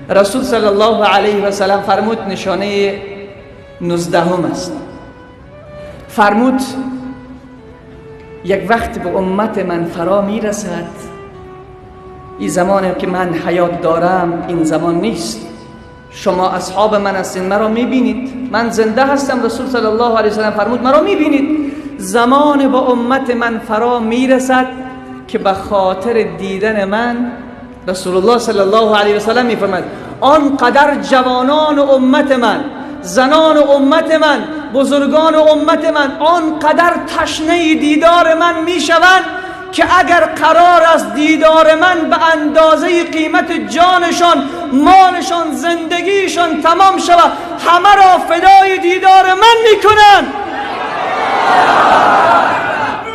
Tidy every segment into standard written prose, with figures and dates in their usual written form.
رسول صلی الله علیه و سلم فرمود نشانه 19 است. فرمود یک وقت به امت من فرا میرسد، این زمانی که من حیات دارم این زمان نیست. شما اصحاب من هستین، مرا میبینید، من زنده هستم. رسول صلی الله علیه و سلم فرمود مرا میبینید. زمان با امت من فرا میرسد که به خاطر دیدن من، رسول الله صلی الله علیه و سلم میفرماید آنقدر جوانان امت من، زنان امت من، بزرگان امت من آنقدر تشنه دیدار من میشوند که اگر قرار است دیدار من به اندازه قیمت جانشان، مالشان، زندگیشان تمام شود، همه را فدای دیدار من میکنن.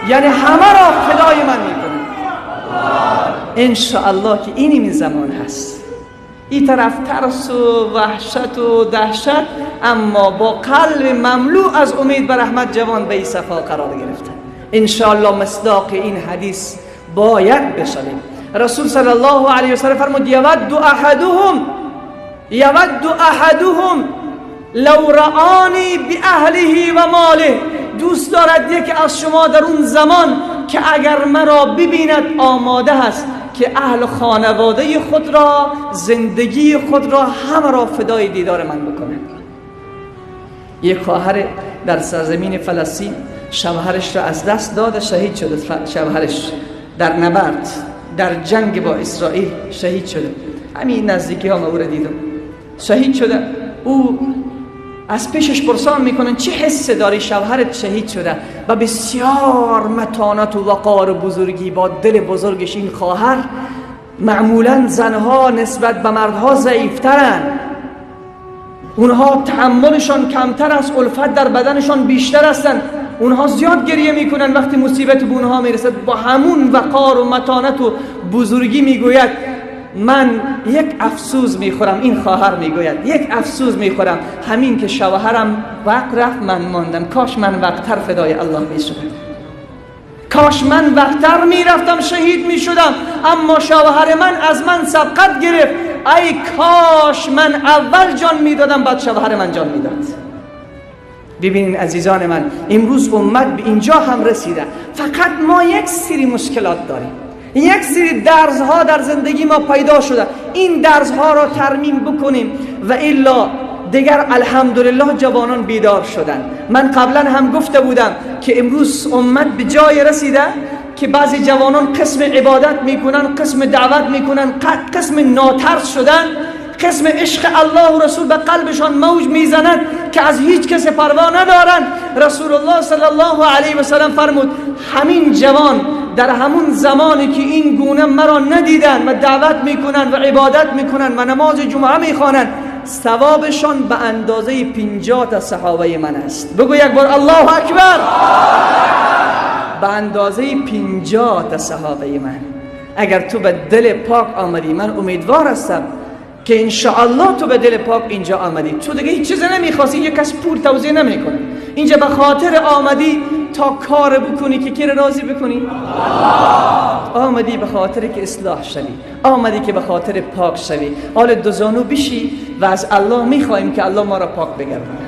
یعنی همه را فدای من میکنن. انشاءالله که این زمان هست. این طرف ترس و وحشت و دهشت، اما با قلب مملو از امید بر رحمت جوان به این صفا قرار گرفتن. انشاءالله مصداق این حدیث باید بشویم. رسول صلی الله علیه و سلم فرمود یود احدهم لو رآنی باهله و ماله. دوست دارد یکی از شما در اون زمان که اگر مرا ببیند آماده است که اهل خانواده خود را، زندگی خود را، همه را فدای دیدار من بکنه. یک خواهر در سرزمین فلسطین شوهرش را از دست داده، شهید شده. شوهرش در نبرد، در جنگ با اسرائیل شهید شده. همین نزدیکی ها ما او را دیدم، شهید شده. او از پیشش پرسان میکنن چه حس داری؟ شوهرت شهید شده. و بسیار متانت و وقار و بزرگی با دل بزرگش، این خواهر، معمولا زنها نسبت به مردها ضعیفترن، اونها تحملشان کمتر است، الفت در بدنشان بیشتر هستن، اونها زیاد گریه میکنن وقتی مصیبت به اونها میرسد. با همون وقار و متانت و بزرگی میگوید من یک افسوس میخورم. این خواهر میگوید یک افسوس میخورم، همین که شوهرم وقت رفت من ماندم. کاش من وقتر فدای الله میشدم، کاش من وقتر میرفتم شهید میشدم، اما شوهر من از من سبقت گرفت. ای کاش من اول جان میدادم بعد شوهر من جان میداد. ببینین عزیزان من، امروز امت به اینجا هم رسیده. فقط ما یک سری مشکلات داریم، یک سری درزها در زندگی ما پیدا شده. این درزها را ترمیم بکنیم و الا دیگر الحمدلله جوانان بیدار شدن. من قبلا هم گفته بودم که امروز امت به جای رسیده که بعضی جوانان قسم عبادت میکنن، قسم دعوت میکنن، قسم ناترس شدن، قسم عشق الله و رسول به قلبشان موج میزند که از هیچ کس پروا ندارن. رسول الله صلی الله علیه و سلم فرمود همین جوان در همون زمانی که این گونه مرا ندیدن و دعوت میکنن و عبادت میکنن و نماز جمعه میخوانن، ثوابشان به اندازه 50 تا صحابه من است. بگو یک بار الله اکبر. به اندازه 50 تا صحابه من. اگر تو به دل پاک آمدی، من امیدوار هستم که انشاءالله تو به دل پاک اینجا آمدی، تو دیگه هیچ چیز نمیخواستی، یک کس پول توزیع نمیکنه. اینجا به خاطر آمدی تا کار بکنی که کی راضی بکنی؟ آمدی به خاطر که اصلاح شوی، آمدی که به خاطر پاک شوی. حال دوزانو بشی و از الله میخوایم که الله ما را پاک بگردونه.